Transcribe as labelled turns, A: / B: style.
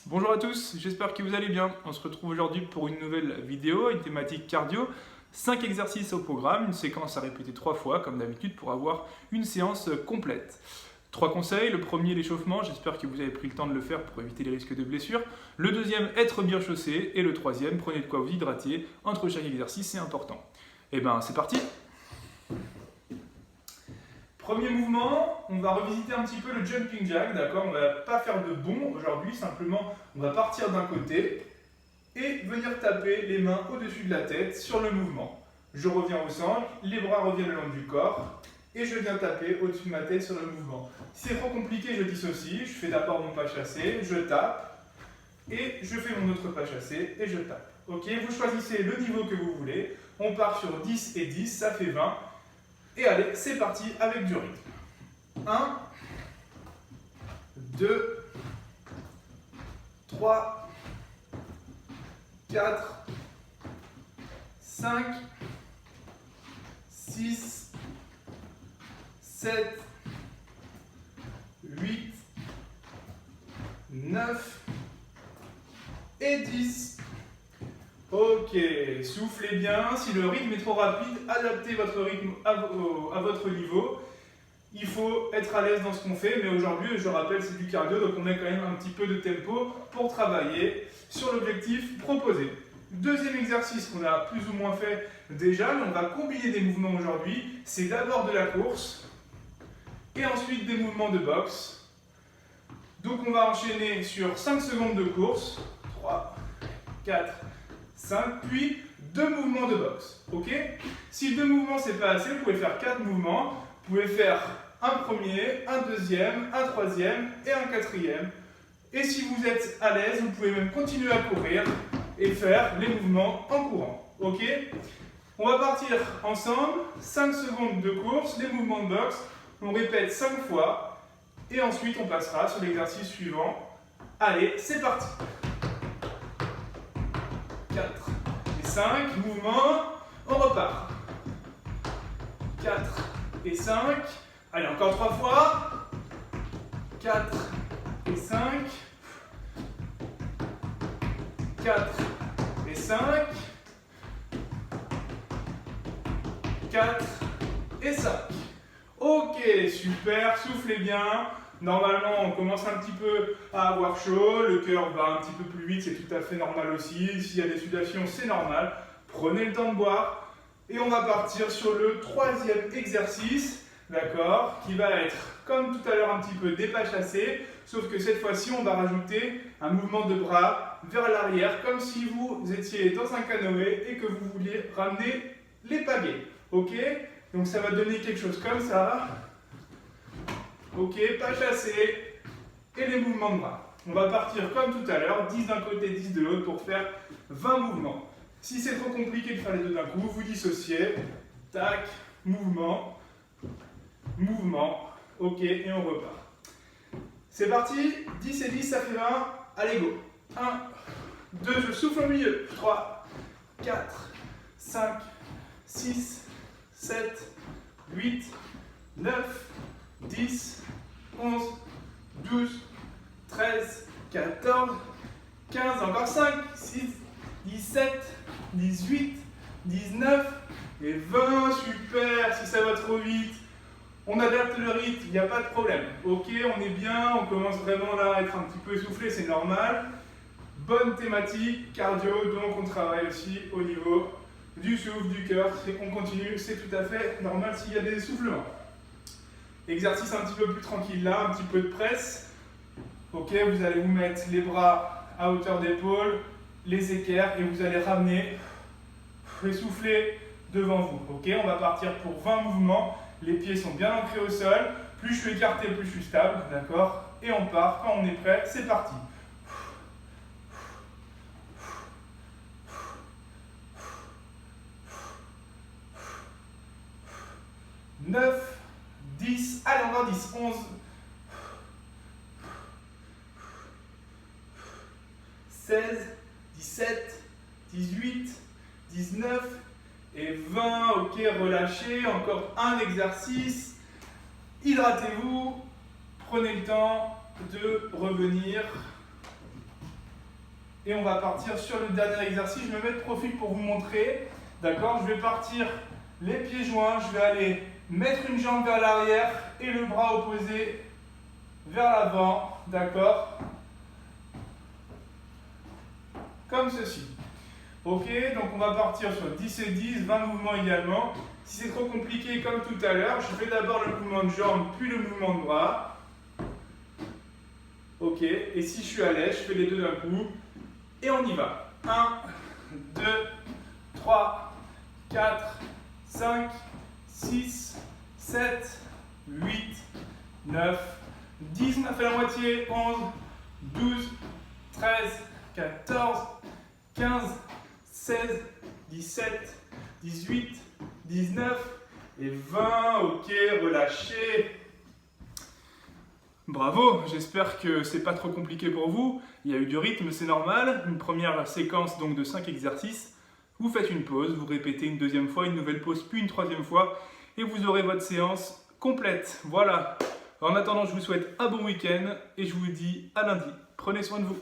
A: Bonjour à tous, j'espère que vous allez bien. On se retrouve aujourd'hui pour une nouvelle vidéo, une thématique cardio. 5 exercices au programme, une séquence à répéter 3 fois comme d'habitude pour avoir une séance complète. 3 conseils, le premier l'échauffement, j'espère que vous avez pris le temps de le faire pour éviter les risques de blessures. Le deuxième, être bien chaussé. Et le troisième, prenez de quoi vous hydrater entre chaque exercice, c'est important. Et ben c'est parti. Premier mouvement, on va revisiter un petit peu le jumping jack, d'accord? On ne va pas faire de bond aujourd'hui, simplement on va partir d'un côté et venir taper les mains au-dessus de la tête sur le mouvement. Je reviens au centre, les bras reviennent le long du corps et je viens taper au-dessus de ma tête sur le mouvement. Si c'est trop compliqué, je dissocie, je fais d'abord mon pas chassé, je tape et je fais mon autre pas chassé et je tape. Ok, vous choisissez le niveau que vous voulez, on part sur 10 et 10, ça fait 20. Et allez, c'est parti avec du rythme. 1, 2, 3, 4, 5, 6, 7, 8, 9 et 10. Ok, soufflez bien. Si le rythme est trop rapide, adaptez votre rythme à votre niveau. Il faut être à l'aise dans ce qu'on fait, mais aujourd'hui, je rappelle, c'est du cardio, donc on met quand même un petit peu de tempo pour travailler sur l'objectif proposé. Deuxième exercice qu'on a plus ou moins fait déjà, mais on va combiner des mouvements aujourd'hui. C'est d'abord de la course et ensuite des mouvements de boxe. Donc on va enchaîner sur 5 secondes de course. 3, 4, 5, puis 2 mouvements de boxe. Ok? Si 2 mouvements c'est pas assez, vous pouvez faire 4 mouvements. Vous pouvez faire un premier, un deuxième, un troisième et un quatrième. Et si vous êtes à l'aise, vous pouvez même continuer à courir et faire les mouvements en courant. Ok? On va partir ensemble. 5 secondes de course, les mouvements de boxe. On répète 5 fois. Et ensuite, on passera sur l'exercice suivant. Allez, c'est parti! 4 et 5, mouvement, on repart. 4 et 5, allez encore 3 fois. 4 et 5, 4 et 5, 4 et 5. Ok, super, soufflez bien. Normalement, on commence un petit peu à avoir chaud, le cœur va un petit peu plus vite, c'est tout à fait normal aussi. S'il y a des sudations, c'est normal. Prenez le temps de boire et on va partir sur le troisième exercice, d'accord, qui va être, comme tout à l'heure, un petit peu des pas chassés, sauf que cette fois-ci, on va rajouter un mouvement de bras vers l'arrière, comme si vous étiez dans un canoë et que vous vouliez ramener les pagaies, ok? Donc ça va donner quelque chose comme ça. Ok, pas chassé et les mouvements de bras. On va partir comme tout à l'heure, 10 d'un côté, 10 de l'autre pour faire 20 mouvements. Si c'est trop compliqué de faire les deux d'un coup, vous dissociez. Tac, mouvement, mouvement. Ok, et on repart. C'est parti, 10 et 10, ça fait 20. Allez, go. 1, 2, je souffle au milieu. 3, 4, 5, 6, 7, 8, 9, 10, 11, 12, 13, 14, 15, encore 5, 6, 17, 18, 19 et 20, super, si ça va trop vite, on adapte le rythme, il n'y a pas de problème. Ok, on est bien, on commence vraiment là à être un petit peu essoufflé, c'est normal. Bonne thématique, cardio, donc on travaille aussi au niveau du souffle, du cœur, on continue, c'est tout à fait normal s'il y a des essoufflements. Exercice un petit peu plus tranquille là, un petit peu de presse. Ok, vous allez vous mettre les bras à hauteur d'épaule, les équerres et vous allez ramener et souffler devant vous. Ok, on va partir pour 20 mouvements. Les pieds sont bien ancrés au sol. Plus je suis écarté, plus je suis stable. D'accord? Et on part. Quand on est prêt, c'est parti. 9, 10, allez encore 10, 11, 16, 17, 18, 19 et 20. Ok, relâchez, encore un exercice. Hydratez-vous, prenez le temps de revenir Et on va partir sur le dernier exercice. Je me mets de profil pour vous montrer. D'accord? Je vais partir les pieds joints. Je vais aller mettre une jambe vers l'arrière et le bras opposé vers l'avant. D'accord? Comme ceci. Ok, donc on va partir sur 10 et 10, 20 mouvements également. Si c'est trop compliqué comme tout à l'heure, je fais d'abord le mouvement de jambe, puis le mouvement de bras. Ok, et si je suis à l'aise, je fais les deux d'un coup. Et on y va. 1, 2, 3, 4, 5, 6, 7, 8, 9, 10. On a fait la moitié. 11, 12, 13, 14, 15, 16, 17, 18, 19 et 20. Ok, relâchez. Bravo, j'espère que c'est pas trop compliqué pour vous. Il y a eu du rythme, c'est normal. Une première séquence donc de 5 exercices. Vous faites une pause, vous répétez une deuxième fois, une nouvelle pause, puis une troisième fois. Et vous aurez votre séance complète. Voilà. En attendant, je vous souhaite un bon week-end et je vous dis à lundi. Prenez soin de vous.